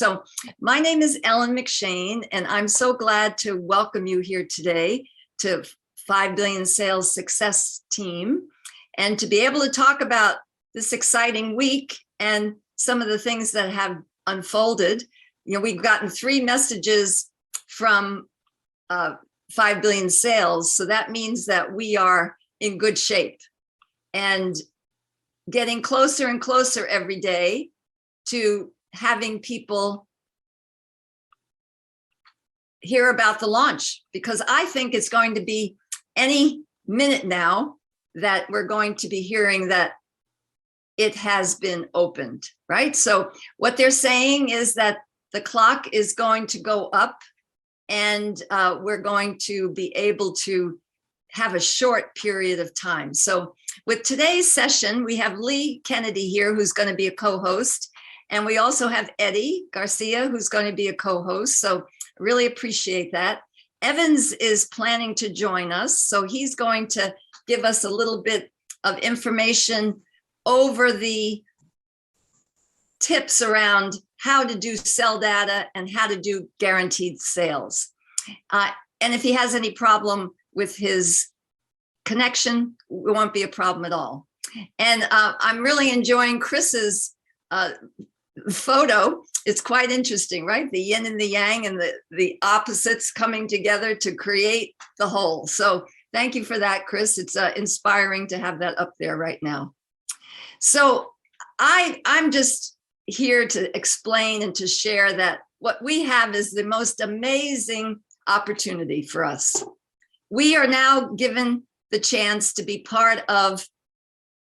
So my name is Ellen McShane, and I'm so glad to welcome you here today to 5 Billion Sales Success Team, and to be able to talk about this exciting week and some of the things that have unfolded. You know, we've gotten 3 messages from 5 Billion Sales, so that means that we are in good shape and getting closer and closer every day to having people hear about the launch, because I think it's going to be any minute now that we're going to be hearing that it has been opened, right? So what they're saying is that the clock is going to go up, and we're going to be able to have a short period of time. So with today's session, we have Lee Kennedy here, who's going to be a co-host. And we also have Eddie Garcia, who's going to be a co-host. So really appreciate that. Evans is planning to join us. So he's going to give us a little bit of information over the tips around how to do sell data and how to do guaranteed sales. And if he has any problem with his connection, it won't be a problem at all. And I'm really enjoying Chris's photo. It's quite interesting, right? The yin and the yang and the opposites coming together to create the whole. So thank you for that, Chris. It's inspiring to have that up there right now. So I'm just here to explain and to share that what we have is the most amazing opportunity for us. We are now given the chance to be part of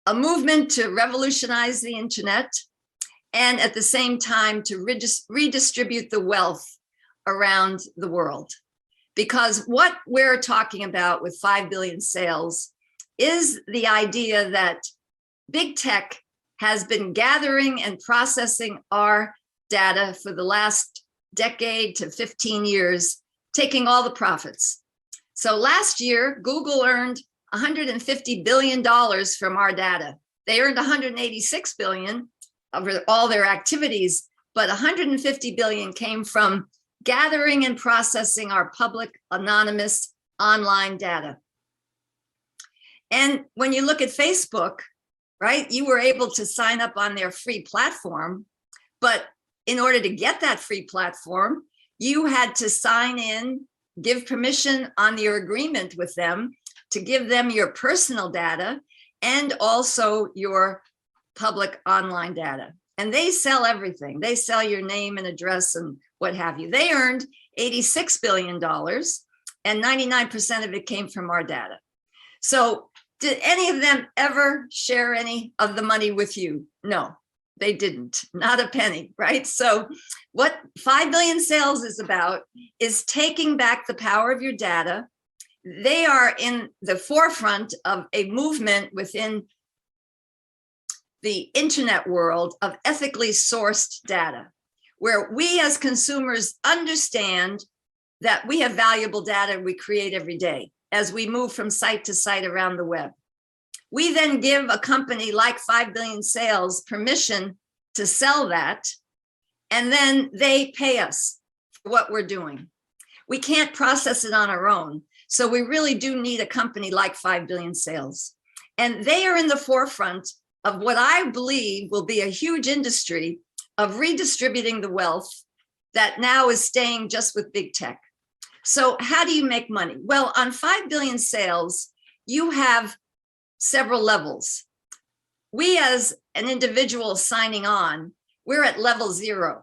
a movement to revolutionize the internet, and at the same time to redistribute the wealth around the world. Because what we're talking about with 5 billion sales is the idea that big tech has been gathering and processing our data for the last decade to 15 years, taking all the profits. So last year, Google earned $150 billion from our data. They earned $186 billion over all their activities, but 150 billion came from gathering and processing our public, anonymous, online data. And when you look at Facebook, right, you were able to sign up on their free platform, but in order to get that free platform, you had to sign in, give permission on your agreement with them to give them your personal data and also your public online data. And they sell everything. They sell your name and address and what have you. They earned $86 billion, and 99% of it came from our data. So did any of them ever share any of the money with you? No, they didn't, not a penny, right? So what 5 billion sales is about is taking back the power of your data. They are in the forefront of a movement within the internet world of ethically sourced data, where we as consumers understand that we have valuable data we create every day as we move from site to site around the web. We then give a company like 5 billion sales permission to sell that, and then they pay us for what we're doing. We can't process it on our own. So we really do need a company like 5 billion sales. And they are in the forefront of what I believe will be a huge industry of redistributing the wealth that now is staying just with big tech. So how do you make money? Well, on 5 billion sales, you have several levels. We as an individual signing on, we're at level 0.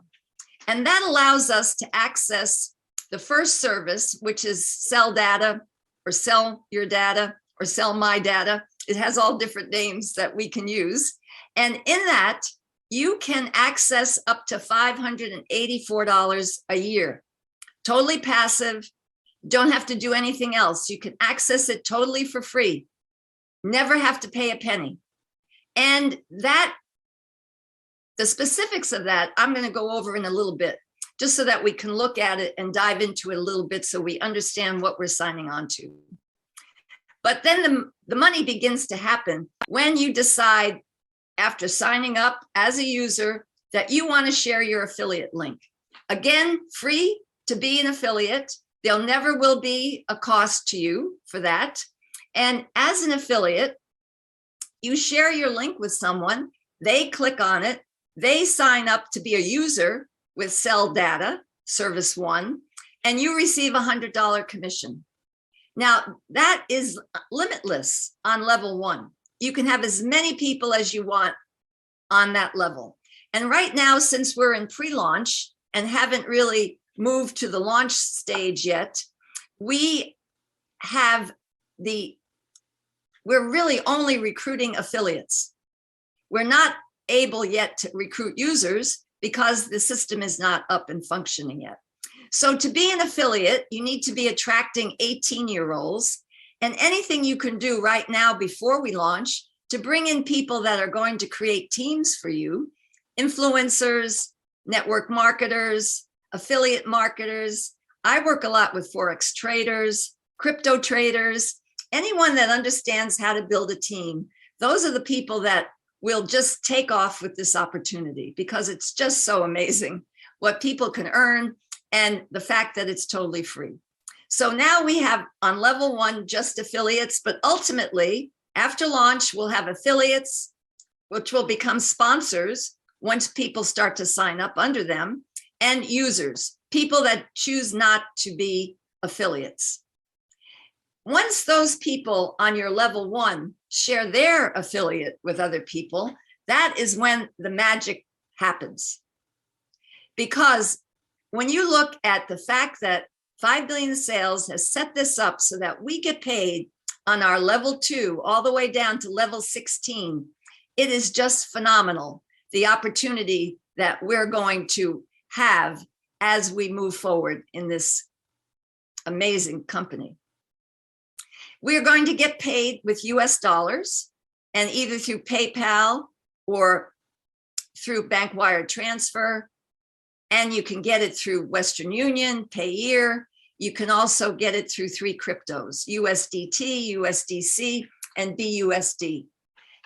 And that allows us to access the first service, which is sell data or sell your data or sell my data. It has all different names that we can use. And in that, you can access up to $584 a year. Totally passive, don't have to do anything else. You can access it totally for free. Never have to pay a penny. And that, the specifics of that, I'm going to go over in a little bit, just so that we can look at it and dive into it a little bit so we understand what we're signing on to. But then the money begins to happen when you decide, after signing up as a user, that you want to share your affiliate link. Again, free to be an affiliate. There never will be a cost to you for that. And as an affiliate, you share your link with someone, they click on it, they sign up to be a user with Sell Data, Service One, and you receive a $100 commission. Now, that is limitless on level one. You can have as many people as you want on that level. And right now, since we're in pre-launch and haven't really moved to the launch stage yet, we're really only recruiting affiliates. We're not able yet to recruit users because the system is not up and functioning yet. So to be an affiliate, you need to be attracting 18-year-olds, and anything you can do right now before we launch to bring in people that are going to create teams for you, influencers, network marketers, affiliate marketers. I work a lot with Forex traders, crypto traders, anyone that understands how to build a team. Those are the people that will just take off with this opportunity because it's just so amazing what people can earn and the fact that it's totally free. So now we have on level one, just affiliates, but ultimately after launch, we'll have affiliates, which will become sponsors once people start to sign up under them, and users, people that choose not to be affiliates. Once those people on your level one share their affiliate with other people, that is when the magic happens. Because when you look at the fact that 5 billion sales has set this up so that we get paid on our level 2 all the way down to level 16, it is just phenomenal, the opportunity that we're going to have as we move forward in this amazing company. We are going to get paid with US dollars, and either through PayPal or through bank wire transfer. And you can get it through Western Union, Payeer. You can also get it through 3 cryptos, USDT, USDC, and BUSD.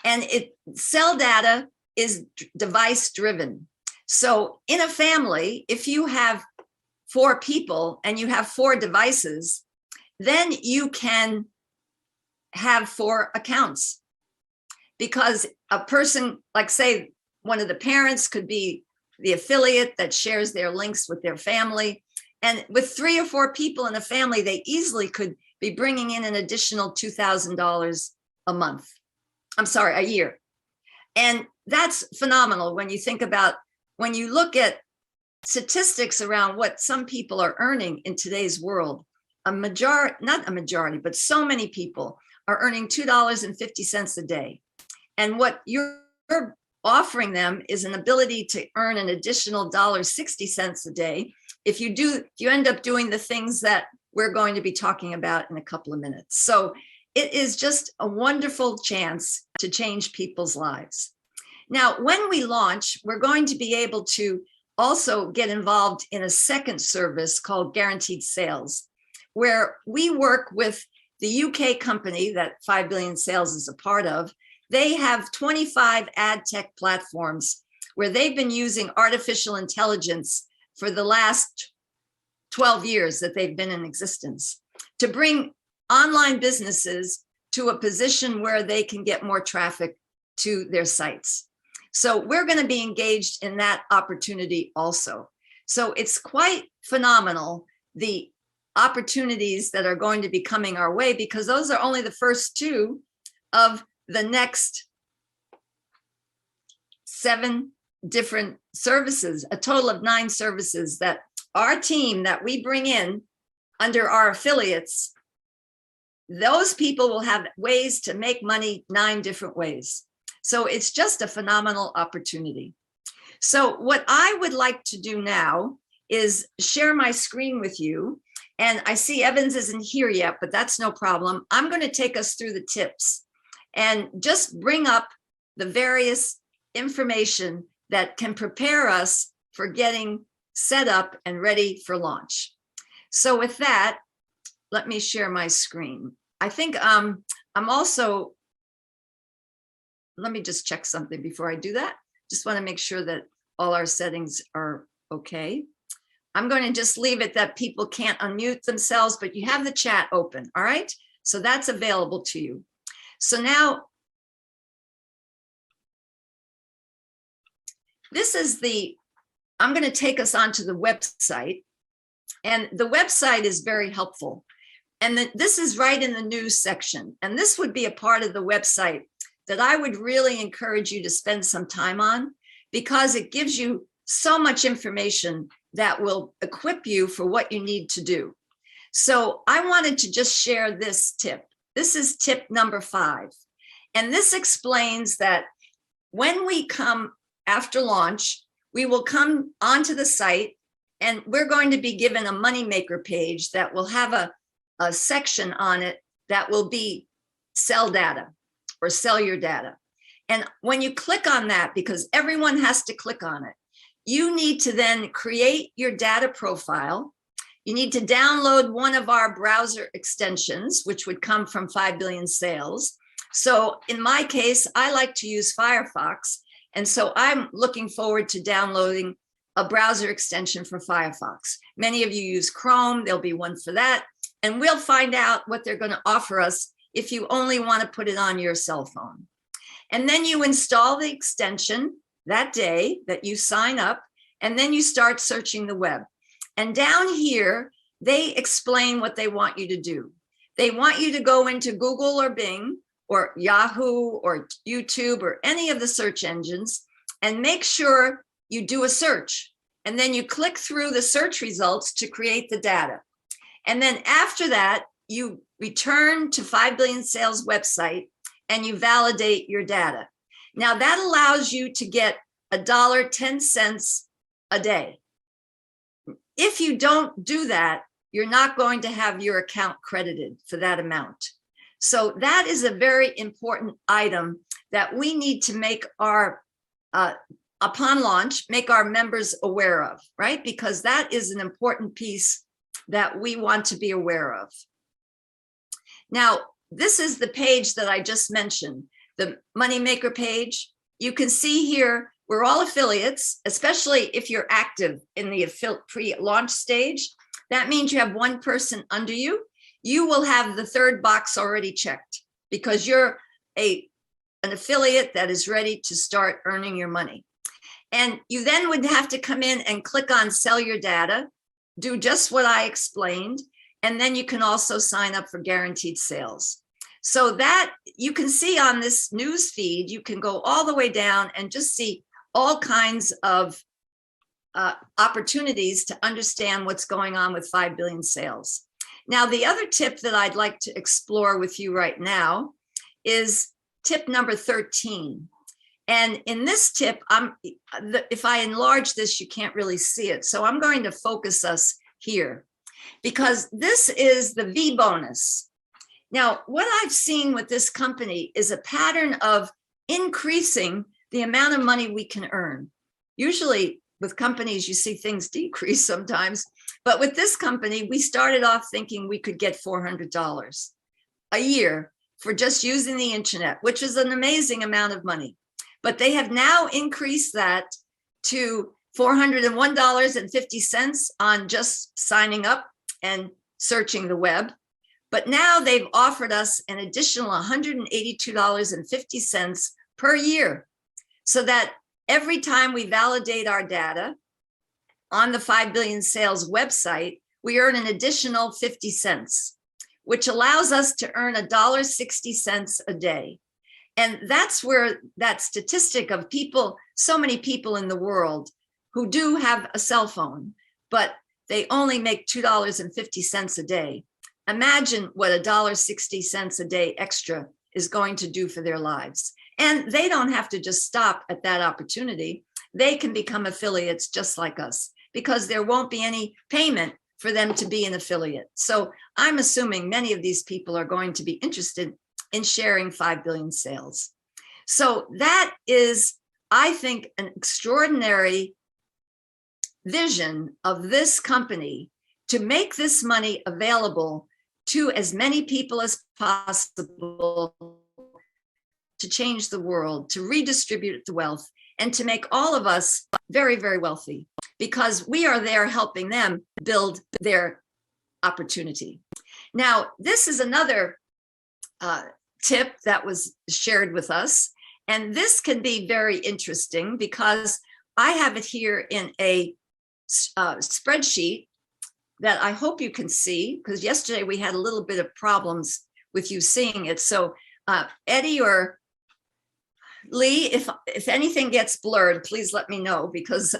And Sell Data is device driven. So in a family, if you have 4 people and you have 4 devices, then you can have 4 accounts, because a person, like say one of the parents could be the affiliate that shares their links with their family. And with 3 or 4 people in a family, they easily could be bringing in an additional $2,000 a month. I'm sorry, a year. And that's phenomenal when you think about, when you look at statistics around what some people are earning in today's world, not a majority, but so many people are earning $2.50 a day. And what you're offering them is an ability to earn an additional $1.60 a day if you end up doing the things that we're going to be talking about in a couple of minutes. So it is just a wonderful chance to change people's lives. Now, when we launch, we're going to be able to also get involved in a second service called Guaranteed Sales, where we work with the UK company that 5 billion sales is a part of. They have 25 ad tech platforms where they've been using artificial intelligence for the last 12 years that they've been in existence to bring online businesses to a position where they can get more traffic to their sites. So we're going to be engaged in that opportunity also. So it's quite phenomenal, the opportunities that are going to be coming our way, because those are only the first 2 of the next 7 different services, a total of 9 services that our team that we bring in under our affiliates, those people will have ways to make money 9 different ways. So it's just a phenomenal opportunity. So what I would like to do now is share my screen with you. And I see Evans isn't here yet, but that's no problem. I'm going to take us through the tips and just bring up the various information that can prepare us for getting set up and ready for launch. So with that, let me share my screen. I think I'm also, let me just check something before I do that. Just want to make sure that all our settings are okay. I'm going to just leave it that people can't unmute themselves, but you have the chat open. All right. So that's available to you. So now this is I'm going to take us onto the website, and the website is very helpful. And this is right in the news section. And this would be a part of the website that I would really encourage you to spend some time on, because it gives you so much information that will equip you for what you need to do. So I wanted to just share this tip. This is tip number 5. And this explains that when we come after launch, we will come onto the site, and we're going to be given a moneymaker page that will have a section on it that will be sell data or sell your data. And when you click on that, because everyone has to click on it, you need to then create your data profile. You need to download one of our browser extensions, which would come from 5 Billion Sales. So in my case, I like to use Firefox. And so I'm looking forward to downloading a browser extension for Firefox. Many of you use Chrome. There'll be one for that. And we'll find out what they're going to offer us if you only want to put it on your cell phone. And then you install the extension that day that you sign up, and then you start searching the web. And down here, they explain what they want you to do. They want you to go into Google or Bing or Yahoo or YouTube or any of the search engines and make sure you do a search. And then you click through the search results to create the data. And then after that, you return to 5 Billion Sales website and you validate your data. Now that allows you to get $1.10 a day. If you don't do that, you're not going to have your account credited for that amount. So that is a very important item that we need to make our, upon launch, make our members aware of, right? Because that is an important piece that we want to be aware of. Now, this is the page that I just mentioned, the Moneymaker page. You can see here, we're all affiliates, especially if you're active in the pre-launch stage. That means you have one person under you. You will have the third box already checked because you're an affiliate that is ready to start earning your money. And you then would have to come in and click on sell your data, do just what I explained, and then you can also sign up for guaranteed sales. So that you can see on this news feed, you can go all the way down and just see all kinds of opportunities to understand what's going on with 5 Billion Sales. Now, the other tip that I'd like to explore with you right now is tip number 13. And in this tip, if I enlarge this, you can't really see it. So I'm going to focus us here because this is the V bonus. Now, what I've seen with this company is a pattern of increasing the amount of money we can earn. Usually with companies, you see things decrease sometimes. But with this company, we started off thinking we could get $400 a year for just using the internet, which is an amazing amount of money. But they have now increased that to $401.50 on just signing up and searching the web. But now they've offered us an additional $182.50 per year, so that every time we validate our data on the 5 Billion Sales website, we earn an additional 50 cents, which allows us to earn $1.60 a day. And that's where that statistic of people, so many people in the world who do have a cell phone, but they only make $2.50 a day. Imagine what $1.60 a day extra is going to do for their lives. And they don't have to just stop at that opportunity. They can become affiliates just like us because there won't be any payment for them to be an affiliate. So I'm assuming many of these people are going to be interested in sharing 5 Billion Sales. So that is, I think, an extraordinary vision of this company to make this money available to as many people as possible, to change the world, to redistribute the wealth, and to make all of us very, very wealthy. because we are there helping them build their opportunity. Now, this is another tip that was shared with us, and this can be very interesting because I have it here in a spreadsheet that I hope you can see, because yesterday we had a little bit of problems with you seeing it. So Eddie or Lee, if anything gets blurred, please let me know, because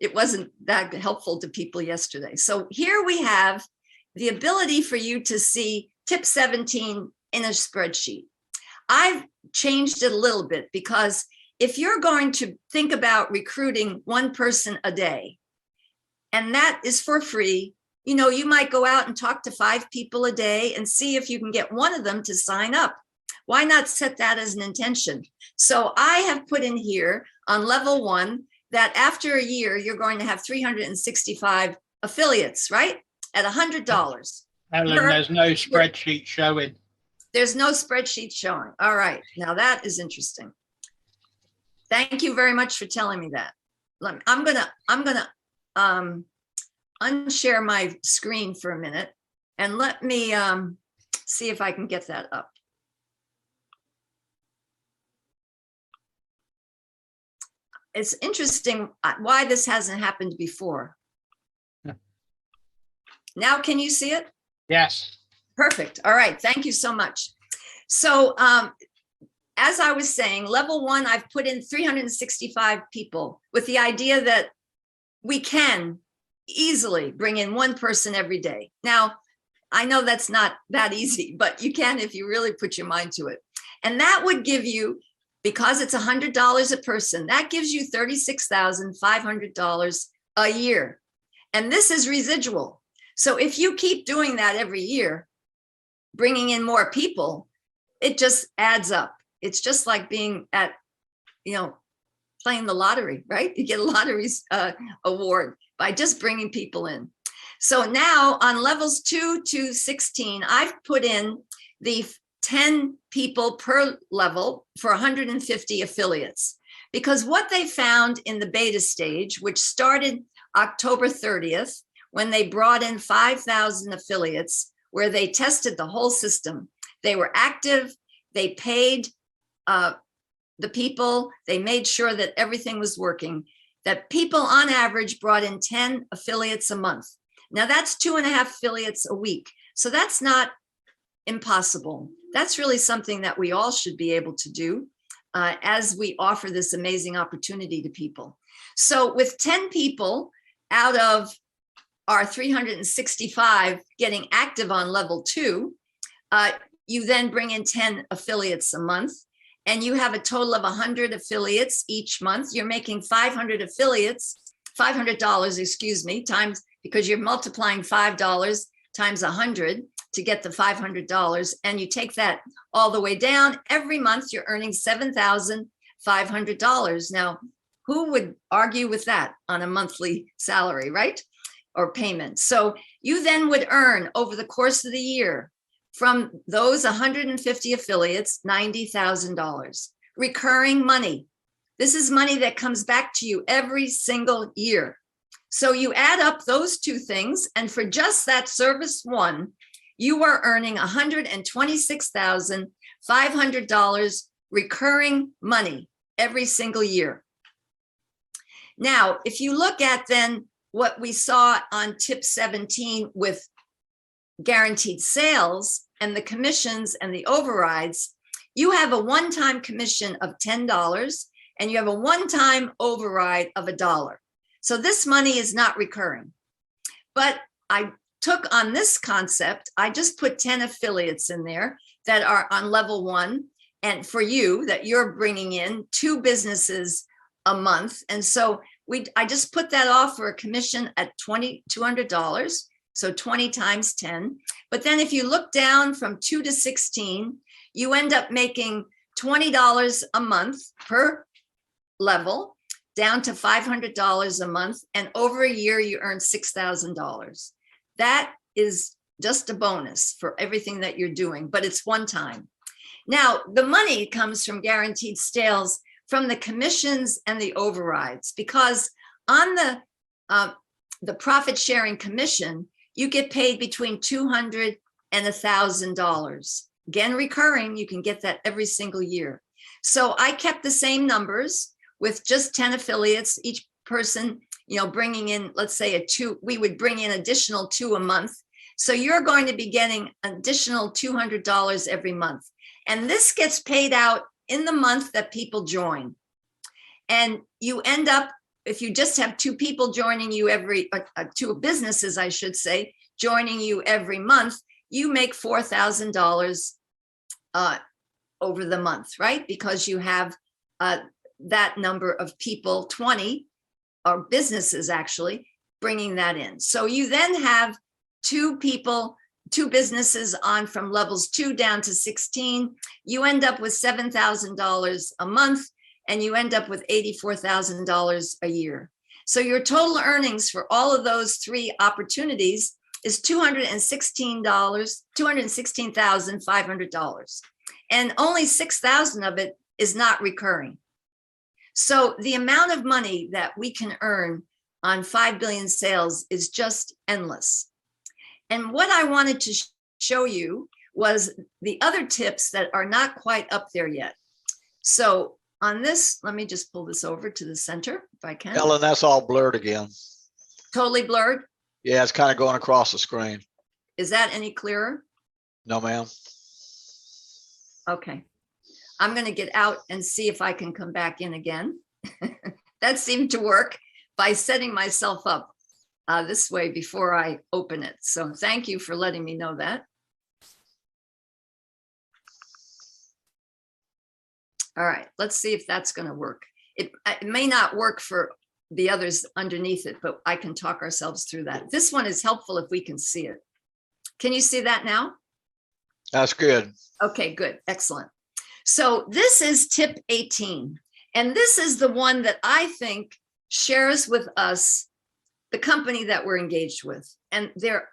it wasn't that helpful to people yesterday. So here we have the ability for you to see tip 17 in a spreadsheet. I've changed it a little bit because if you're going to think about recruiting one person a day, and that is for free, you know, you might go out and talk to 5 people a day and see if you can get one of them to sign up. Why not set that as an intention? So I have put in here on level 1 that after a year, you're going to have 365 affiliates, right? At $100. Ellen, there's no spreadsheet showing. There's no spreadsheet showing. All right. Now that is interesting. Thank you very much for telling me that. I'm gonna unshare my screen for a minute and let me see if I can get that up. It's interesting why this hasn't happened before. Yeah. Now, can you see it? Yes. Perfect. All right. Thank you so much. So as I was saying, level 1, I've put in 365 people with the idea that we can easily bring in one person every day. Now, I know that's not that easy, but you can if you really put your mind to it. And that would give you, because it's $100 a person, that gives you $36,500 a year. And this is residual. So if you keep doing that every year, bringing in more people, it just adds up. It's just like being at, playing the lottery, right? You get a lottery award by just bringing people in. So now on levels 2 to 16, I've put in the 10 people per level for 150 affiliates, because what they found in the beta stage, which started October 30th, when they brought in 5,000 affiliates, where they tested the whole system. They were active, they paid the people, they made sure that everything was working, that people on average brought in 10 affiliates a month. Now that's 2.5 affiliates a week. So that's not impossible. That's really something that we all should be able to do as we offer this amazing opportunity to people. So with 10 people out of our 365 getting active on level 2, you then bring in 10 affiliates a month, and you have a total of 100 affiliates each month. You're making 500 affiliates, $500, excuse me, times, because you're multiplying $5 times 100 to get the $500, and you take that all the way down. Every month you're earning $7,500. Now, who would argue with that on a monthly salary, right? Or payment. So you then would earn over the course of the year from those 150 affiliates, $90,000 recurring money. This is money that comes back to you every single year. So you add up those two things, and for just that service 1, you are earning $126,500 recurring money every single year. Now, if you look at then what we saw on tip 17 with guaranteed sales and the commissions and the overrides, you have a one-time commission of $10 and you have a one-time override of $1. So this money is not recurring. But I took on this concept, I just put 10 affiliates in there that are on level 1, and for you that you're bringing in 2 businesses a month. And so I just put that off for a commission at $2,200, so 20 times 10. But then if you look down from 2 to 16, you end up making $20 a month per level, down to $500 a month, and over a year you earn $6,000. That is just a bonus for everything that you're doing, but it's one time. Now, the money comes from guaranteed sales, from the commissions and the overrides, because on the the profit sharing commission, you get paid between $200 and $1,000. Again, recurring, you can get that every single year. So I kept the same numbers with just 10 affiliates, each person, bringing in, let's say we would bring in additional 2 a month. So you're going to be getting additional $200 every month. And this gets paid out in the month that people join. And you end up, if you just have 2 people joining you two businesses, I should say, joining you every month, you make $4,000 over the month, right? Because you have that number of people, 20, or businesses actually, bringing that in. So you then have 2 businesses on from levels 2 down to 16. You end up with $7,000 a month, and you end up with $84,000 a year. So your total earnings for all of those 3 opportunities is $216,500. And only $6,000 of it is not recurring. So the amount of money that we can earn on 5 billion sales is just endless. And what I wanted to show you was the other tips that are not quite up there yet. So on this, let me just pull this over to the center if I can. Ellen, that's all blurred again. Totally blurred. Yeah, it's kind of going across the screen. Is that any clearer? No, ma'am. Okay. I'm going to get out and see if I can come back in again. That seemed to work by setting myself up this way before I open it. So thank you for letting me know that. All right, let's see if that's going to work. It may not work for the others underneath it, but I can talk ourselves through that. This one is helpful if we can see it. Can you see that now? That's good. Okay, good. Excellent. So this is tip 18. And this is the one that I think shares with us the company that we're engaged with and their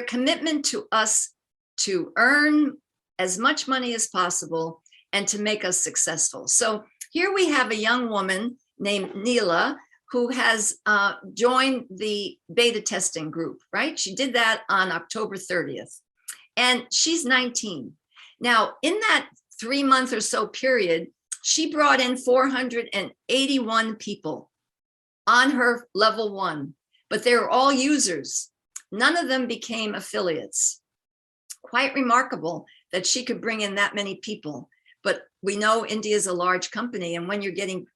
commitment to us to earn as much money as possible and to make us successful. So here we have a young woman named Neela who has joined the beta testing group, right? She did that on October 30th, and she's 19. Now, in that 3-month or so period, she brought in 481 people on her level 1, but they were all users. None of them became affiliates. Quite remarkable that she could bring in that many people. But we know India is a large company, and when you're getting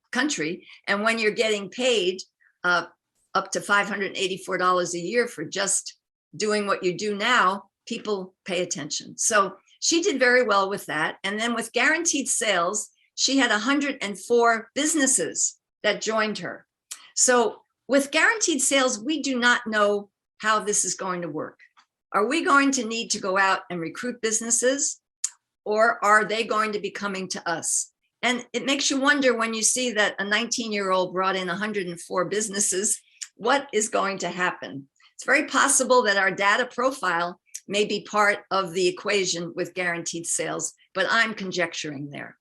and when you're getting paid up to $584 a year for just doing what you do now, people pay attention. So she did very well with that. And then with guaranteed sales, she had 104 businesses that joined her. So with guaranteed sales, we do not know how this is going to work. Are we going to need to go out and recruit businesses, or are they going to be coming to us? And it makes you wonder when you see that a 19-year-old brought in 104 businesses, what is going to happen? It's very possible that our data profile may be part of the equation with guaranteed sales, but I'm conjecturing there.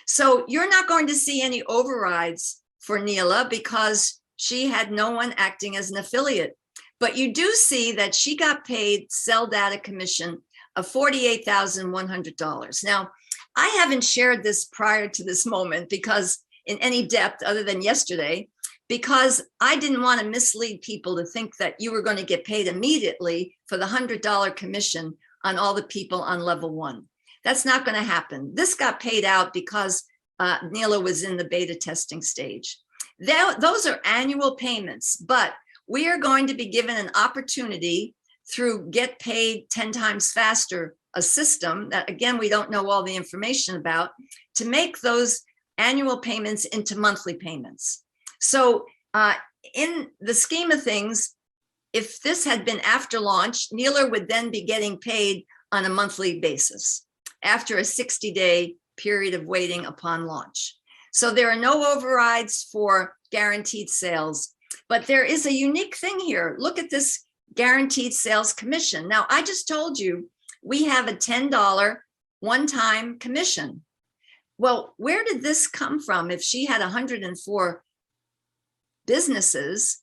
So you're not going to see any overrides for Neela because she had no one acting as an affiliate. But you do see that she got paid sell data commission of $48,100. Now, I haven't shared this prior to this moment because in any depth other than yesterday, because I didn't want to mislead people to think that you were going to get paid immediately for the $100 commission on all the people on level 1. That's not going to happen. This got paid out because Neela was in the beta testing stage. Those are annual payments, but we are going to be given an opportunity through Get Paid 10 Times Faster, a system that, again, we don't know all the information about, to make those annual payments into monthly payments. So in the scheme of things, if this had been after launch, Neela would then be getting paid on a monthly basis after a 60-day period of waiting upon launch. So there are no overrides for guaranteed sales, but there is a unique thing here. Look at this guaranteed sales commission. Now, I just told you we have a $10 one-time commission. Well, where did this come from? If she had 104 businesses,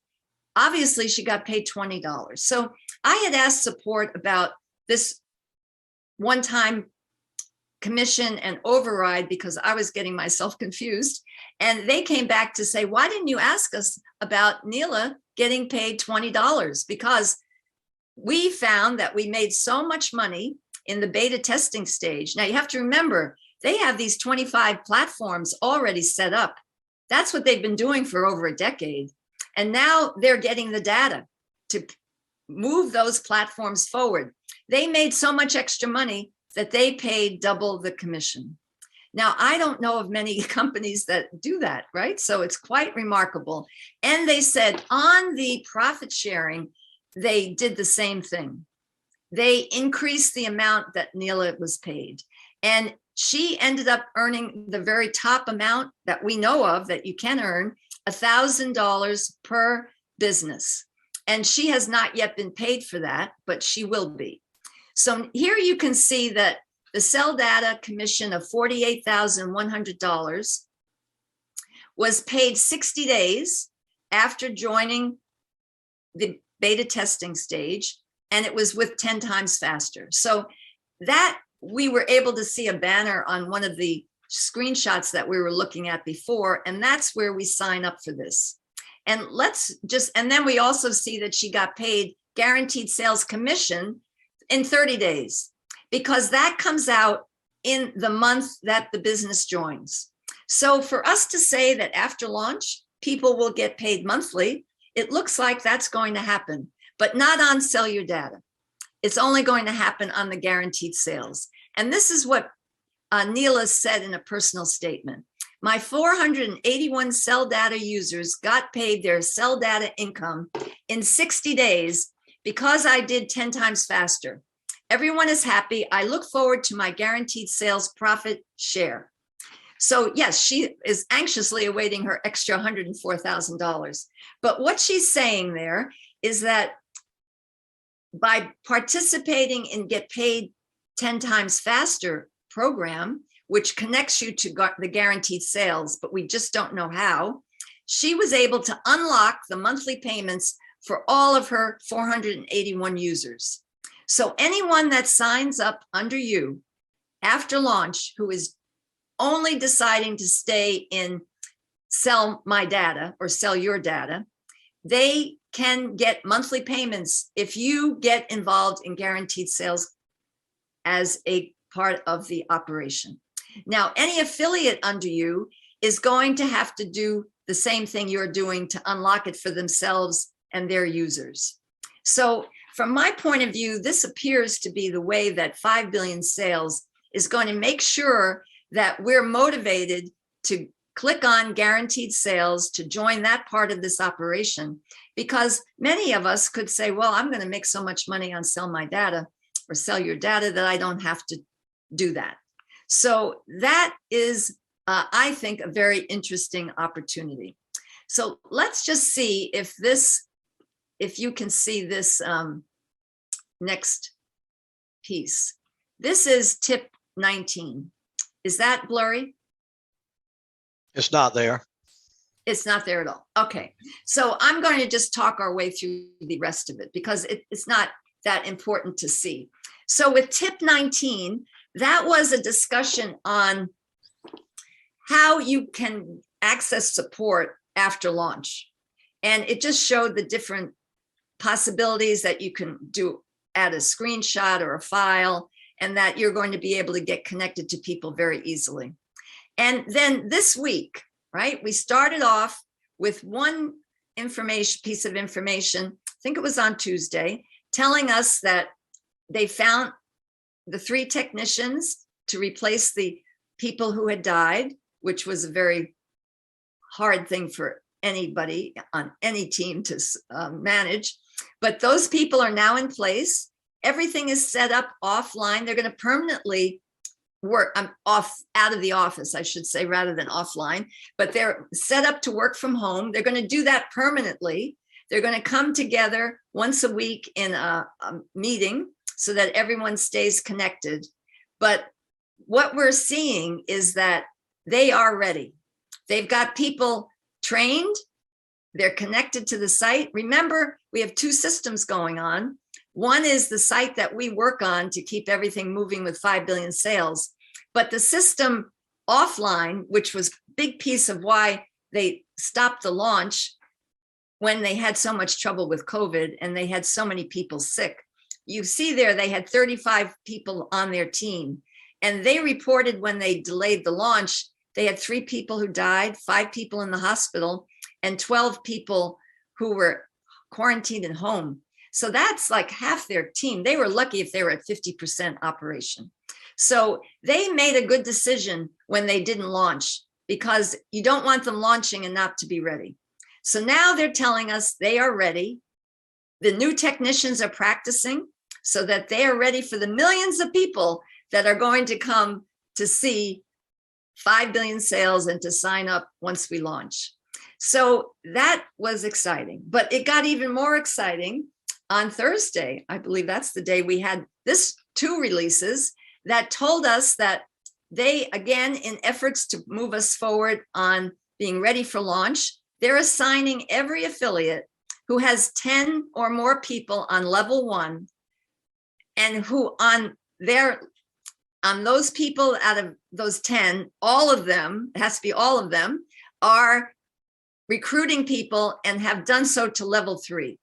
obviously she got paid $20. So I had asked support about this one-time commission and override because I was getting myself confused. And they came back to say, why didn't you ask us about Neela getting paid $20? Because we found that we made so much money in the beta testing stage. Now you have to remember, they have these 25 platforms already set up. That's what they've been doing for over a decade. And now they're getting the data to move those platforms forward. They made so much extra money that they paid double the commission. Now, I don't know of many companies that do that, right? So it's quite remarkable. And they said on the profit sharing, they did the same thing. They increased the amount that Neela was paid. And she ended up earning the very top amount that we know of that you can earn, $1,000 per business. And she has not yet been paid for that, but she will be. So here you can see that the Cell Data commission of $48,100 was paid 60 days after joining the beta testing stage, and it was with 10 times faster. So that we were able to see a banner on one of the screenshots that we were looking at before, and that's where we sign up for this. And and then we also see that she got paid guaranteed sales commission in 30 days, because that comes out in the month that the business joins. So for us to say that after launch, people will get paid monthly, it looks like that's going to happen, but not on Sell Your Data. It's only going to happen on the guaranteed sales. And this is what Neela said in a personal statement. My 481 Cell Data users got paid their Cell Data income in 60 days because I did 10 times faster. Everyone is happy. I look forward to my guaranteed sales profit share. So yes, she is anxiously awaiting her extra $104,000. But what she's saying there is that by participating in Get Paid 10 times faster program, which connects you to the guaranteed sales, but we just don't know how, she was able to unlock the monthly payments for all of her 481 users. So anyone that signs up under you after launch, who is only deciding to stay in Sell My Data or Sell Your Data, they can get monthly payments if you get involved in guaranteed sales as a part of the operation. Now, any affiliate under you is going to have to do the same thing you're doing to unlock it for themselves and their users. So from my point of view, this appears to be the way that 5 billion sales is going to make sure that we're motivated to click on guaranteed sales to join that part of this operation, because many of us could say, well, I'm going to make so much money on Sell My Data or Sell Your Data that I don't have to do that. So that is, I think, a very interesting opportunity. So let's just see if you can see this next piece. This is tip 19. Is that blurry? It's not there. It's not there at all. Okay. So I'm going to just talk our way through the rest of it because it's not that important to see. So with tip 19, that was a discussion on how you can access support after launch. And it just showed the different possibilities that you can do, add a screenshot or a file, and that you're going to be able to get connected to people very easily. And then this week, right, we started off with one piece of information, I think it was on Tuesday, telling us that they found the 3 technicians to replace the people who had died, which was a very hard thing for anybody on any team to manage. But those people are now in place. Everything is set up offline. They're going to permanently work out of the office, I should say, rather than offline, but they're set up to work from home. They're going to do that permanently. They're going to come together once a week in a meeting so that everyone stays connected. But what we're seeing is that they are ready. They've got people trained They're connected to the site. Remember, we have two systems going on. One is the site that we work on to keep everything moving with 5 billion sales. But the system offline, which was a big piece of why they stopped the launch when they had so much trouble with COVID and they had so many people sick. You see there, they had 35 people on their team. And they reported when they delayed the launch, they had 3 people who died, 5 people in the hospital, and 12 people who were quarantined at home. So that's like half their team. They were lucky if they were at 50% operation. So they made a good decision when they didn't launch, because you don't want them launching and not to be ready. So now they're telling us they are ready. The new technicians are practicing so that they are ready for the millions of people that are going to come to see 5 billion sales and to sign up once we launch. So that was exciting, but it got even more exciting on Thursday. I believe that's the day we had this 2 releases that told us that they, again, in efforts to move us forward on being ready for launch, they're assigning every affiliate who has 10 or more people on level 1, and who on those people out of those 10, all of them, it has to be all of them, are recruiting people and have done so to level 3.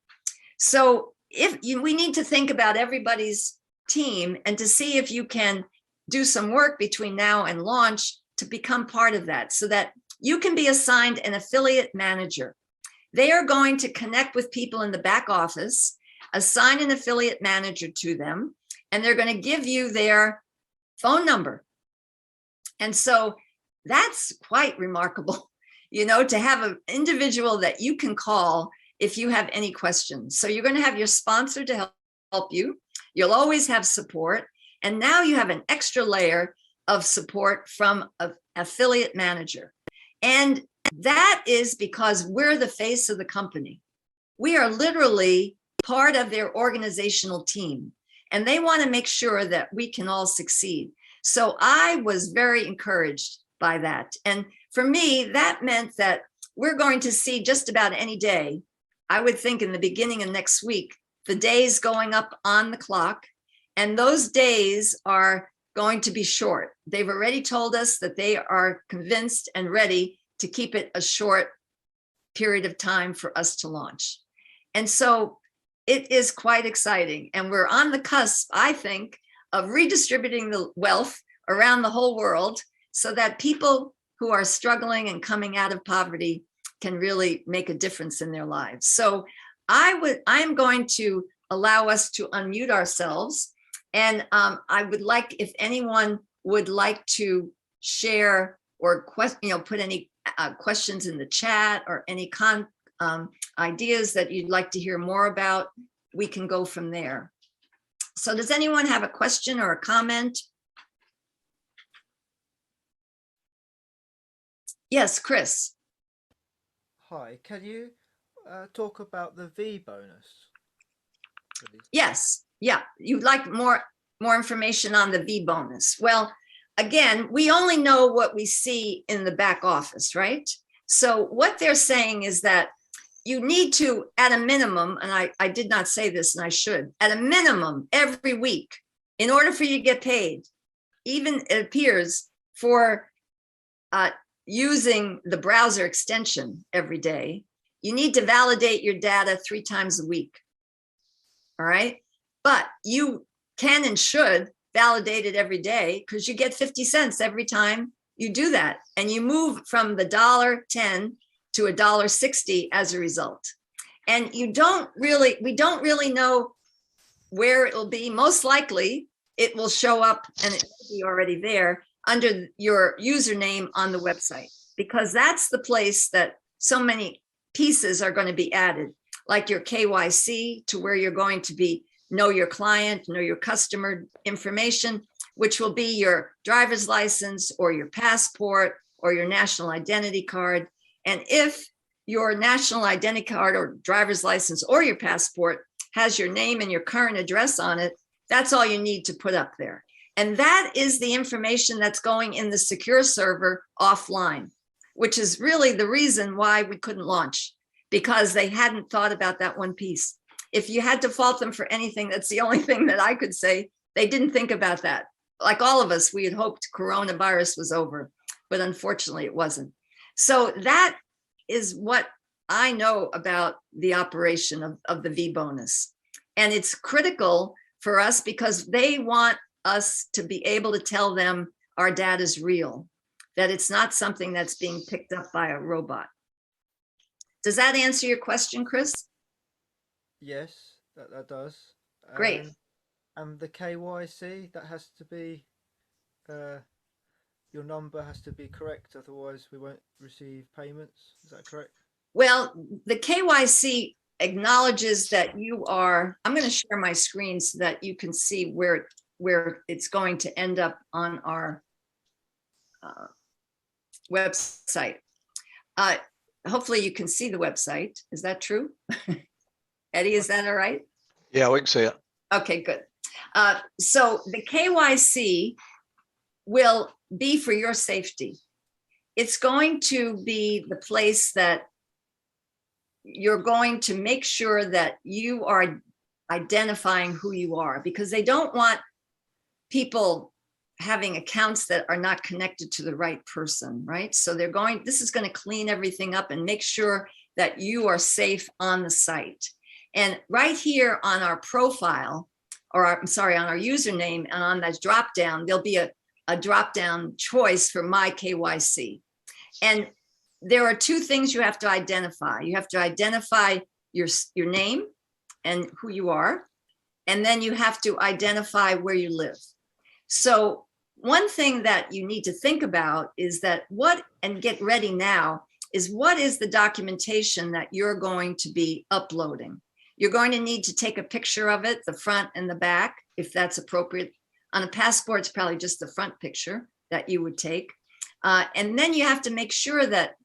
So we need to think about everybody's team and to see if you can do some work between now and launch to become part of that, so that you can be assigned an affiliate manager. They are going to connect with people in the back office, assign an affiliate manager to them, and they're going to give you their phone number. And so that's quite remarkable, to have an individual that you can call if you have any questions. So you're going to have your sponsor to help you. You'll always have support. And now you have an extra layer of support from an affiliate manager. And that is because we're the face of the company. We are literally part of their organizational team, and they want to make sure that we can all succeed. So I was very encouraged by that. And for me, that meant that we're going to see just about any day, I would think in the beginning of next week, the days going up on the clock. And those days are going to be short. They've already told us that they are convinced and ready to keep it a short period of time for us to launch. And so it is quite exciting. And we're on the cusp, I think, of redistributing the wealth around the whole world so that people who are struggling and coming out of poverty can really make a difference in their lives. So I'm going to allow us to unmute ourselves. And I would like, if anyone would like to share or put any questions in the chat or any ideas that you'd like to hear more about, we can go from there. So does anyone have a question or a comment? Yes, Chris. Hi, can you talk about the V bonus? Yes, yeah, you'd like more information on the V bonus. Well, again, we only know what we see in the back office, right? So what they're saying is that you need to, at a minimum, and I did not say this and I should, at a minimum every week, in order for you to get paid, even it appears for using the browser extension every day, you need to validate your data 3 times a week. All right. But you can and should validate it every day because you get 50 cents every time you do that. And you move from the $1.10 to $1.60 as a result. And we don't really know where it will be. Most likely it will show up, and it will be already there under your username on the website, because that's the place that so many pieces are going to be added, like your KYC, to where you're going to be know your client, know your customer information, which will be your driver's license or your passport or your national identity card. And if your national identity card or driver's license or your passport has your name and your current address on it, that's all you need to put up there. And that is the information that's going in the secure server offline, which is really the reason why we couldn't launch, because they hadn't thought about that one piece. If you had to fault them for anything, that's the only thing that I could say. They didn't think about that. Like all of us, we had hoped coronavirus was over, but unfortunately it wasn't. So that is what I know about the operation of the V bonus. And it's critical for us because they want us to be able to tell them our data is real, that it's not something that's being picked up by a robot. Does that answer your question, Chris? Yes, that does. Great. And the KYC, that has to be, your number has to be correct, otherwise we won't receive payments. Is that correct? Well, the KYC acknowledges that you are, I'm going to share my screen so that you can see where it's going to end up on our website. Hopefully you can see the website. Is that true? Eddie, is that all right? Yeah, we can see it. Okay, good. So the KYC will be for your safety. It's going to be the place that you're going to make sure that you are identifying who you are, because they don't want people having accounts that are not connected to the right person, right? So this is going to clean everything up and make sure that you are safe on the site. And right here on our profile, or I'm sorry, on our username and on that drop down, there'll be a drop down choice for My KYC. And there are two things you have to identify. You have to identify your name and who you are, and then you have to identify where you live. So one thing that you need to think about is that and get ready now, is what is the documentation that you're going to be uploading? You're going to need to take a picture of it, the front and the back, if that's appropriate. On a passport, it's probably just the front picture that you would take. And then you have to make sure that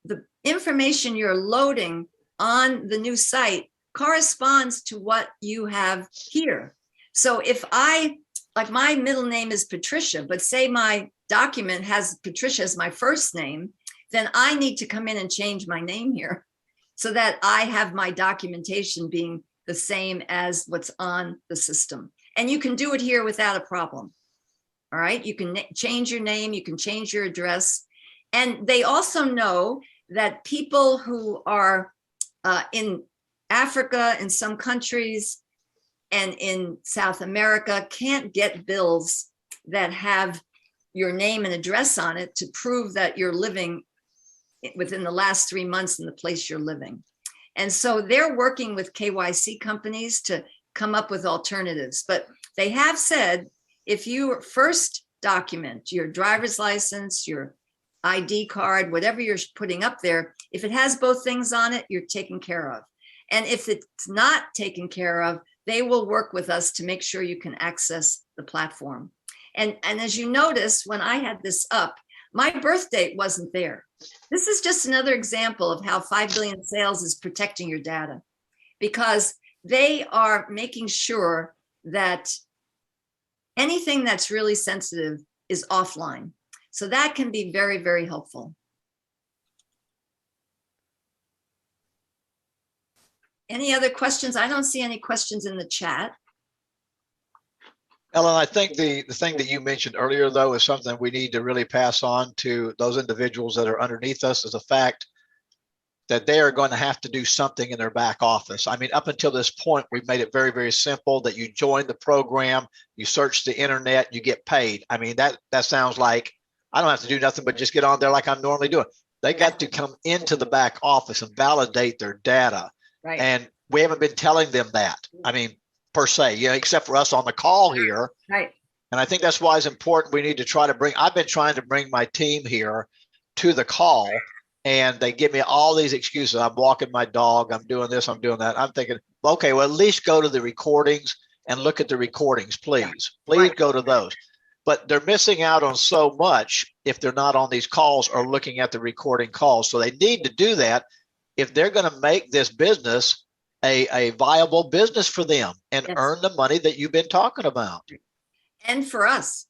the information you're loading on the new site corresponds to what you have here. So if like my middle name is Patricia, but say my document has Patricia as my first name, then I need to come in and change my name here so that I have my documentation being the same as what's on the system. And you can do it here without a problem. All right, you can change your name, you can change your address. And they also know that people who are in Africa, in some countries, and in South America can't get bills that have your name and address on it to prove that you're living within the last 3 months in the place you're living. And so they're working with KYC companies to come up with alternatives. But they have said, if you first document your driver's license, your ID card, whatever you're putting up there, if it has both things on it, you're taken care of. And if it's not taken care of, they will work with us to make sure you can access the platform. And as you notice, when I had this up, my birth date wasn't there. This is just another example of how 5 billion sales is protecting your data, because they are making sure that anything that's really sensitive is offline. So that can be very, very helpful. Any other questions? I don't see any questions in the chat. Ellen, I think the thing that you mentioned earlier, though, is something we need to really pass on to those individuals that are underneath us, is the fact that they are going to have to do something in their back office. I mean, up until this point, we've made it very, very simple that you join the program, you search the internet, you get paid. I mean, that sounds like I don't have to do nothing but just get on there like I'm normally doing. They got to come into the back office and validate their data. Right. And we haven't been telling them that. I mean, per se, except for us on the call here. Right. And I think that's why it's important. We need to try to I've been trying to bring my team here to the call, and they give me all these excuses. I'm walking my dog. I'm doing this. I'm doing that. I'm thinking, okay, well, at least go to the recordings and look at the recordings, please. Please go to those. But they're missing out on so much if they're not on these calls or looking at the recording calls. So they need to do that if they're going to make this business a viable business for them and earn the money that you've been talking about. And for us,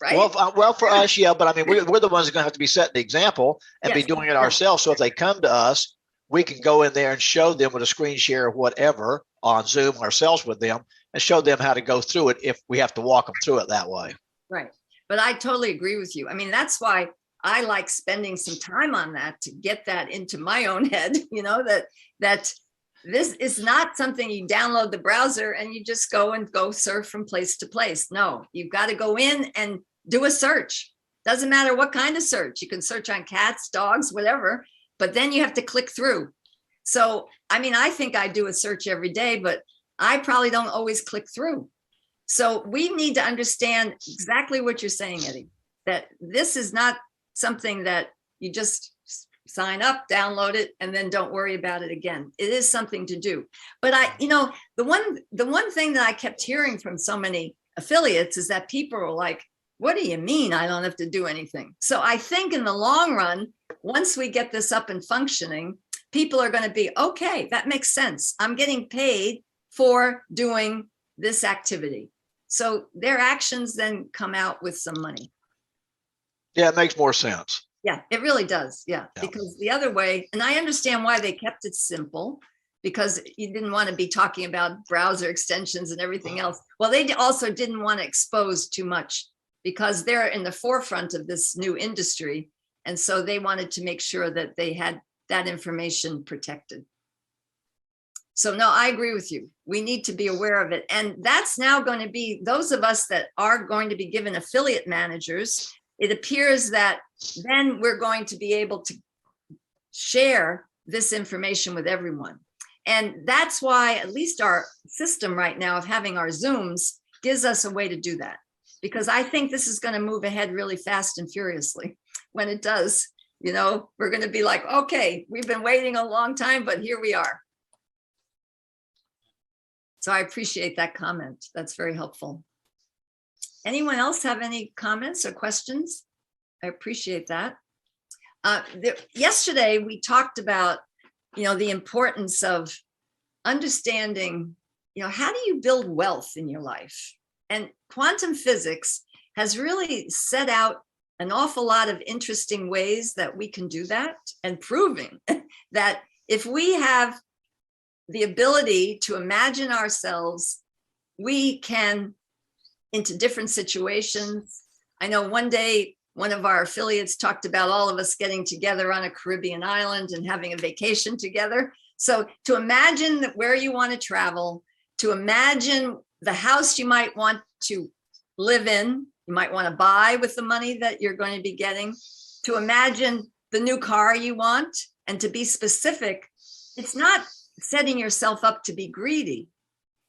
right? Well, for us, yeah. But I mean, we're the ones that are going to have to be setting the example and be doing it ourselves. So if they come to us, we can go in there and show them with a screen share or whatever on Zoom ourselves with them and show them how to go through it if we have to walk them through it that way. Right. But I totally agree with you. I mean, that's why I like spending some time on that to get that into my own head, that this is not something you download the browser and you just go surf from place to place. No, you've got to go in and do a search. Doesn't matter what kind of search. You can search on cats, dogs, whatever, but then you have to click through. So, I mean, I think I do a search every day, but I probably don't always click through. So we need to understand exactly what you're saying, Eddie, that this is not something that you just sign up, download it, and then don't worry about it again. It is something to do. But the one thing that I kept hearing from so many affiliates is that people are like, what do you mean I don't have to do anything? So I think in the long run, once we get this up and functioning, people are going to be, okay, that makes sense. I'm getting paid for doing this activity. So their actions then come out with some money. Yeah, it makes more sense. Yeah, it really does. Yeah, because the other way, and I understand why they kept it simple, because you didn't want to be talking about browser extensions and everything else. Well, they also didn't want to expose too much because they're in the forefront of this new industry. And so they wanted to make sure that they had that information protected. So no, I agree with you. We need to be aware of it. And that's now going to be those of us that are going to be given affiliate managers. It appears that then we're going to be able to share this information with everyone. And that's why at least our system right now of having our Zooms gives us a way to do that. Because I think this is going to move ahead really fast and furiously. When it does, we're going to be like, okay, we've been waiting a long time, but here we are. So I appreciate that comment. That's very helpful. Anyone else have any comments or questions? I appreciate that. Yesterday, we talked about, the importance of understanding, how do you build wealth in your life? And quantum physics has really set out an awful lot of interesting ways that we can do that, and proving that if we have the ability to imagine ourselves, we can into different situations. I know one day, one of our affiliates talked about all of us getting together on a Caribbean island and having a vacation together. So to imagine that where you want to travel, to imagine the house you might want to live in, you might want to buy with the money that you're going to be getting, to imagine the new car you want, and to be specific. It's not setting yourself up to be greedy.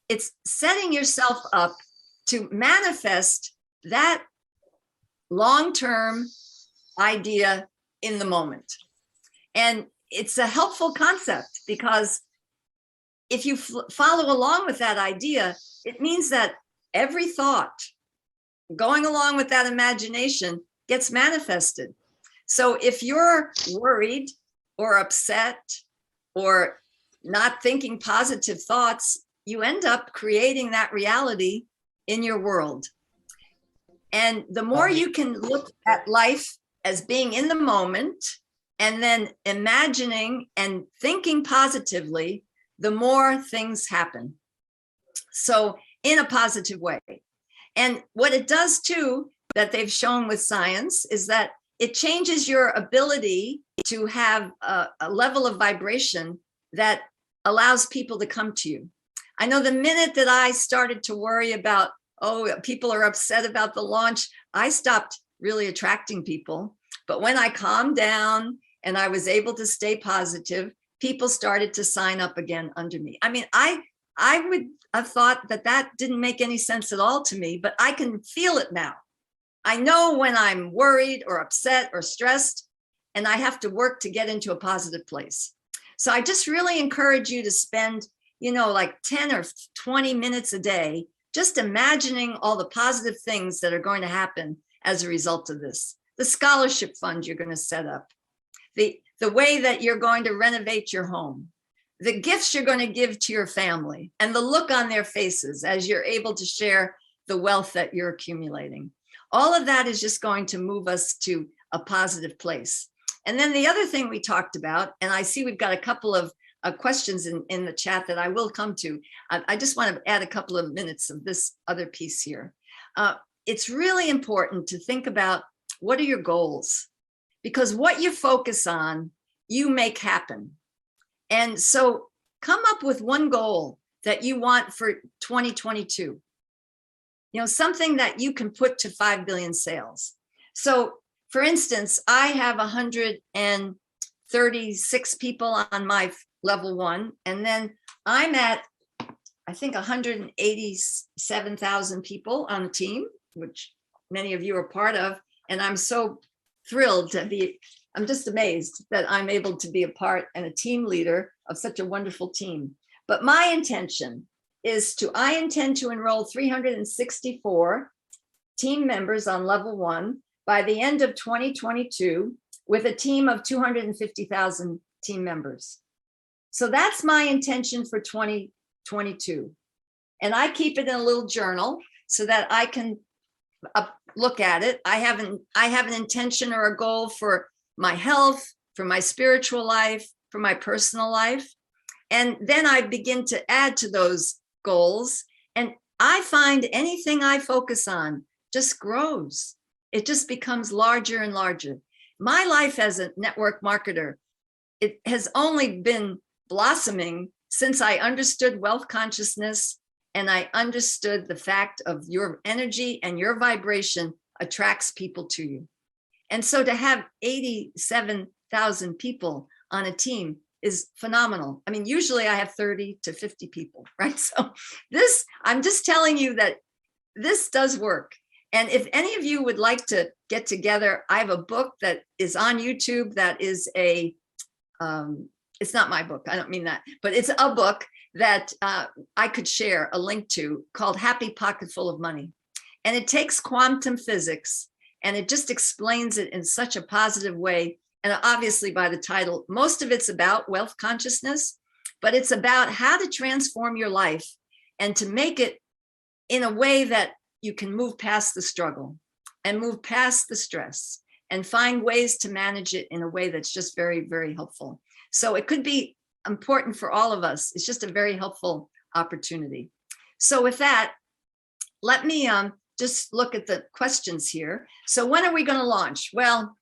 It's setting yourself up to manifest that long-term idea in the moment. And it's a helpful concept because if you follow along with that idea, it means that every thought going along with that imagination gets manifested. So if you're worried or upset or not thinking positive thoughts, you end up creating that reality in your world. And the more you can look at life as being in the moment and then imagining and thinking positively, the more things happen. So in a positive way. And what it does too, that they've shown with science, is that it changes your ability to have a level of vibration that allows people to come to you. I know the minute that I started to worry about, oh, people are upset about the launch, I stopped really attracting people. But when I calmed down and I was able to stay positive, people started to sign up again under me. I mean, I would have thought that that didn't make any sense at all to me, but I can feel it now. I know when I'm worried or upset or stressed, and I have to work to get into a positive place. So I just really encourage you to spend, like 10 or 20 minutes a day, just imagining all the positive things that are going to happen as a result of this. The scholarship fund you're going to set up, the way that you're going to renovate your home, the gifts you're going to give to your family, and the look on their faces as you're able to share the wealth that you're accumulating. All of that is just going to move us to a positive place. And then the other thing we talked about, and I see we've got a couple of questions in the chat that I will come to. I just want to add a couple of minutes of this other piece here. It's really important to think about what are your goals, because what you focus on, you make happen. And so come up with one goal that you want for 2022. Something that you can put to 5 billion sales. So for instance, I have 136 people on my level 1, and then I'm at, I think, 187,000 people on the team, which many of you are part of. And I'm so thrilled to be, I'm just amazed that I'm able to be a part and a team leader of such a wonderful team. But my intention is I intend to enroll 364 team members on level 1 by the end of 2022 with a team of 250,000 team members. So that's my intention for 2022. And I keep it in a little journal so that I can look at it. I have an intention or a goal for my health, for my spiritual life, for my personal life. And then I begin to add to those goals. And I find anything I focus on just grows. It just becomes larger and larger. My life as a network marketer, it has only been blossoming since I understood wealth consciousness, and I understood the fact of your energy and your vibration attracts people to you. And so to have 87,000 people on a team is phenomenal. I mean, usually I have 30 to 50 people, right? So this, I'm just telling you that this does work. And if any of you would like to get together, I have a book that is on YouTube that is it's not my book, I don't mean that, but it's a book that I could share a link to called Happy Pocket Full of Money. And it takes quantum physics and it just explains it in such a positive way. And obviously by the title, most of it's about wealth consciousness, but it's about how to transform your life and to make it in a way that you can move past the struggle and move past the stress and find ways to manage it in a way that's just very, very helpful. So it could be important for all of us. It's just a very helpful opportunity. So with that, let me just look at the questions here. So when are we going to launch? Well,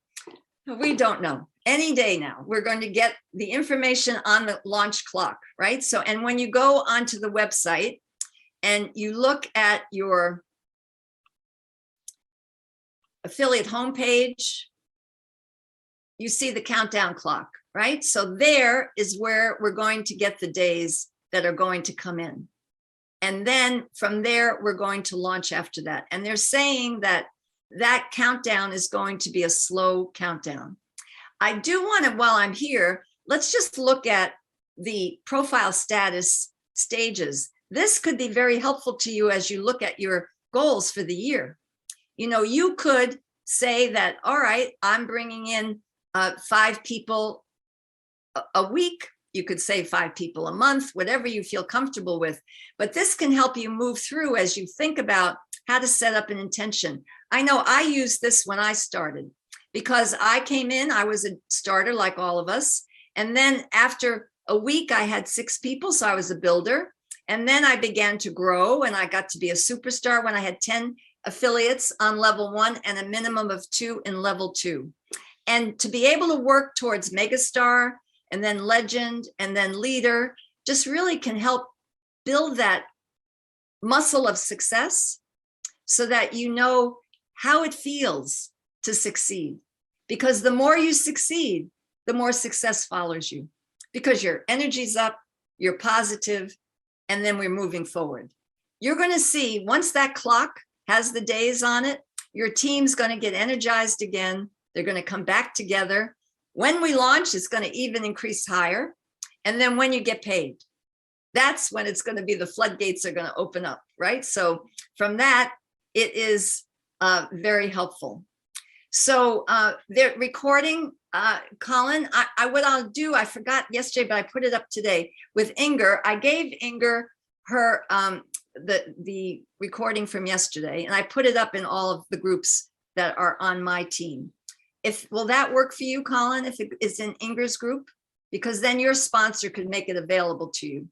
we don't know. Any day now, we're going to get the information on the launch clock, right? So, and when you go onto the website and you look at your affiliate homepage, you see the countdown clock, right? So there is where we're going to get the days that are going to come in. And then from there, we're going to launch after that. And they're saying that that countdown is going to be a slow countdown. I do want to, while I'm here, let's just look at the profile status stages. This could be very helpful to you as you look at your goals for the year. You know, you could say that, all right, I'm bringing in 5 people a week. You could say 5 people a month, whatever you feel comfortable with. But this can help you move through as you think about how to set up an intention. I know I used this when I started because I came in, I was a starter like all of us. And then after a week, I had 6 people, so I was a builder. And then I began to grow and I got to be a superstar when I had 10 affiliates on level 1 and a minimum of 2 in level 2. And to be able to work towards megastar and then legend and then leader just really can help build that muscle of success so that you know how it feels to succeed. Because the more you succeed, the more success follows you because your energy's up, you're positive, and then we're moving forward. You're going to see once that clock has the days on it, your team's going to get energized again. They're going to come back together. When we launch, it's going to even increase higher. And then when you get paid, that's when it's going to be the floodgates are going to open up, right? So from that, it is very helpful. So they're recording, Colin, what I'll do, I forgot yesterday, but I put it up today with Inger. I gave Inger her the recording from yesterday, and I put it up in all of the groups that are on my team. will that work for you, Colin, if it's in Inger's group? Because then your sponsor could make it available to you.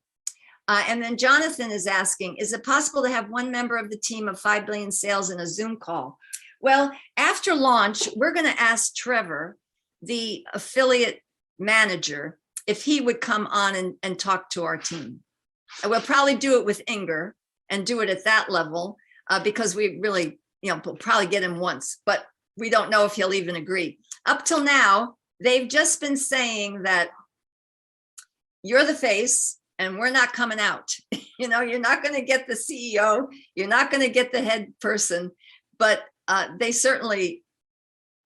And then Jonathan is asking, is it possible to have one member of the team of 5 billion sales in a Zoom call? Well, after launch, we're going to ask Trevor, the affiliate manager, if he would come on and talk to our team. And we'll probably do it with Inger and do it at that level because we really, we'll probably get him once, but we don't know if he'll even agree. Up till now, they've just been saying that you're the face and we're not coming out. You're not going to get the CEO, you're not going to get the head person, but they certainly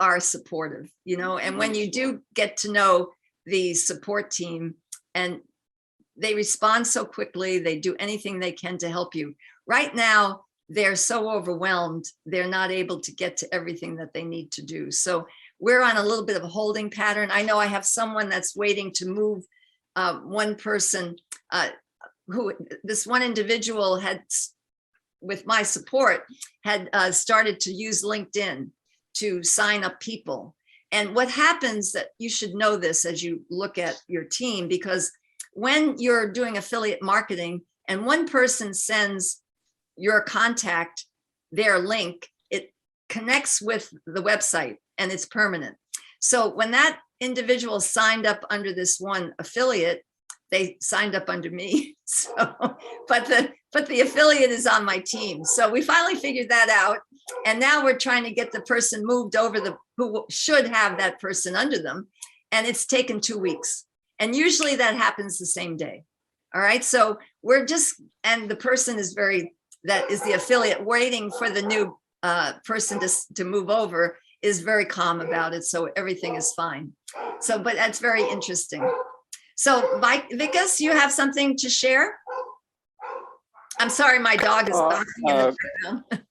are supportive, and when you do get to know the support team and they respond so quickly, they do anything they can to help you. Right now, they're so overwhelmed, they're not able to get to everything that they need to do. So we're on a little bit of a holding pattern. I know I have someone that's waiting to move one person who this one individual had, with my support, had started to use LinkedIn to sign up people. And what happens, that you should know this as you look at your team, because when you're doing affiliate marketing and one person sends your contact their link, it connects with the website and it's permanent. So when that individual signed up under this one affiliate, they signed up under me. So, but the affiliate is on my team. So we finally figured that out. And now we're trying to get the person moved over, who should have that person under them. And it's taken 2 weeks. And usually that happens the same day. All right. So we're just, and the person is that is the affiliate waiting for the new person to move over, is very calm about it. So everything is fine. So, but that's very interesting. So Vikas, you have something to share? I'm sorry, my dog is barking in the background.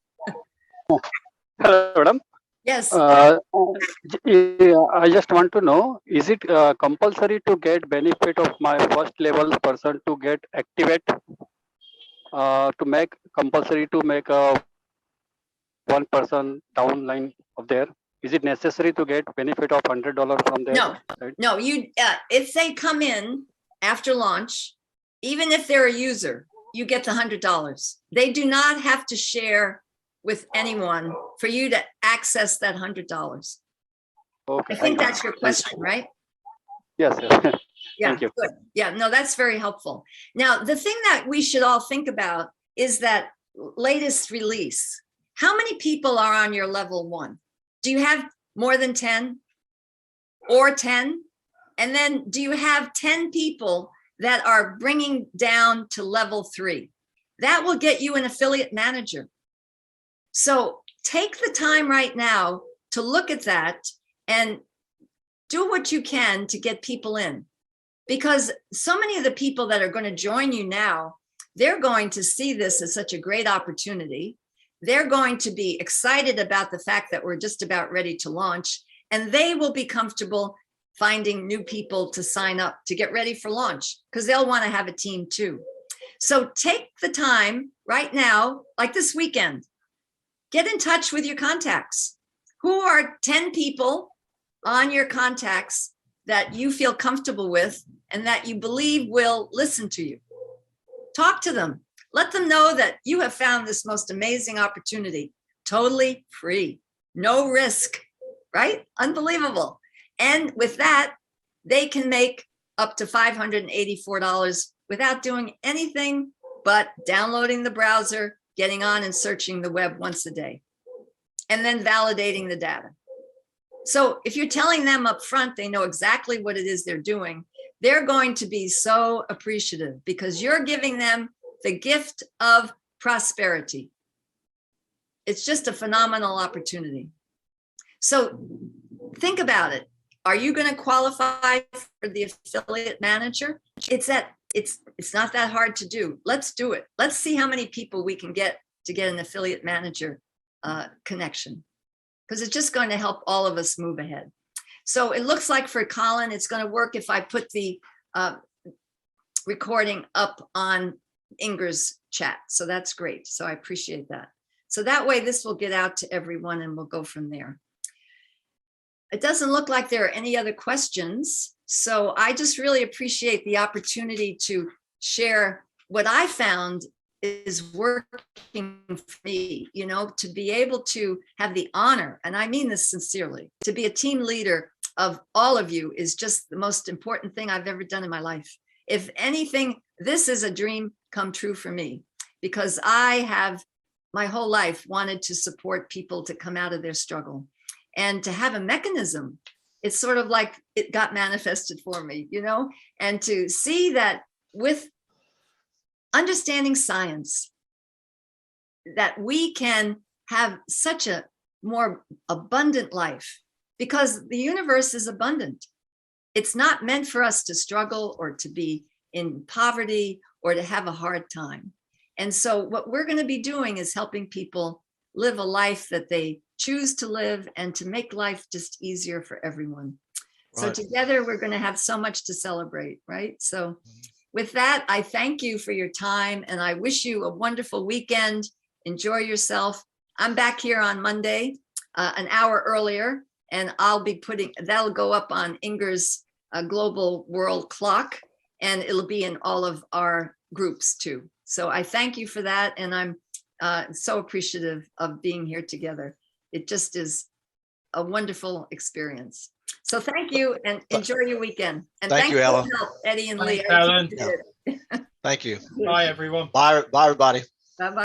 Hello, madam. Yes. I just want to know, is it compulsory to get benefit of my first level person to get activate, to make compulsory to make a one person downline of there? Is it necessary to get benefit of $100 from there? No, you, if they come in after launch, even if they're a user, you get the $100. They do not have to share with anyone for you to access that $100. Okay. I think that's your question, right? Yes. Yes. Yeah, Thank you. good. Yeah, no, that's very helpful. Now, the thing that we should all think about is that latest release. How many people are on your level 1? Do you have more than 10 or 10? And then do you have 10 people that are bringing down to level 3? That will get you an affiliate manager. So take the time right now to look at that and do what you can to get people in, because so many of the people that are going to join you now, they're going to see this as such a great opportunity. They're going to be excited about the fact that we're just about ready to launch, and they will be comfortable finding new people to sign up to get ready for launch, because they'll want to have a team too. So take the time right now, like this weekend, get in touch with your contacts. Who are 10 people on your contacts that you feel comfortable with and that you believe will listen to you? Talk to them. Let them know that you have found this most amazing opportunity, totally free, no risk, right? Unbelievable. And with that, they can make up to $584 without doing anything but downloading the browser, getting on and searching the web once a day, and then validating the data. So if you're telling them up front, they know exactly what it is they're doing, they're going to be so appreciative, because you're giving them the gift of prosperity. It's just a phenomenal opportunity. So think about it. Are you going to qualify for the affiliate manager? It's not that hard to do. Let's do it. Let's see how many people we can get to get an affiliate manager connection, because it's just going to help all of us move ahead. So it looks like for Colin, it's going to work if I put the recording up on Inger's chat. So that's great. So I appreciate that. So that way this will get out to everyone and we'll go from there. it doesn't look like there are any other questions. So I just really appreciate the opportunity to share what I found is working for me, you know, to be able to have the honor, and I mean this sincerely, to be a team leader of all of you is just the most important thing I've ever done in my life. If anything, this is a dream come true for me, because I have my whole life wanted to support people to come out of their struggle and to have a mechanism. It's sort of like it got manifested for me, you know, and to see that with understanding science, that we can have such a more abundant life, because the universe is abundant. It's not meant for us to struggle or to be in poverty or to have a hard time. And so what we're going to be doing is helping people live a life that they choose to live and to make life just easier for everyone. So Right. together we're going to have so much to celebrate, right? So with that, I thank you for your time and I wish you a wonderful weekend. Enjoy yourself. I'm back here on Monday, an hour earlier, and I'll be that'll go up on Inger's Global World Clock, and it'll be in all of our groups too. So I thank you for that. And I'm so appreciative of being here together. It just is a wonderful experience. So thank you and enjoy your weekend. And Thank you, for Ellen. your help, Eddie and Thanks, Leah. Ellen. Thank you. Bye, everyone. Bye, everybody. Bye-bye.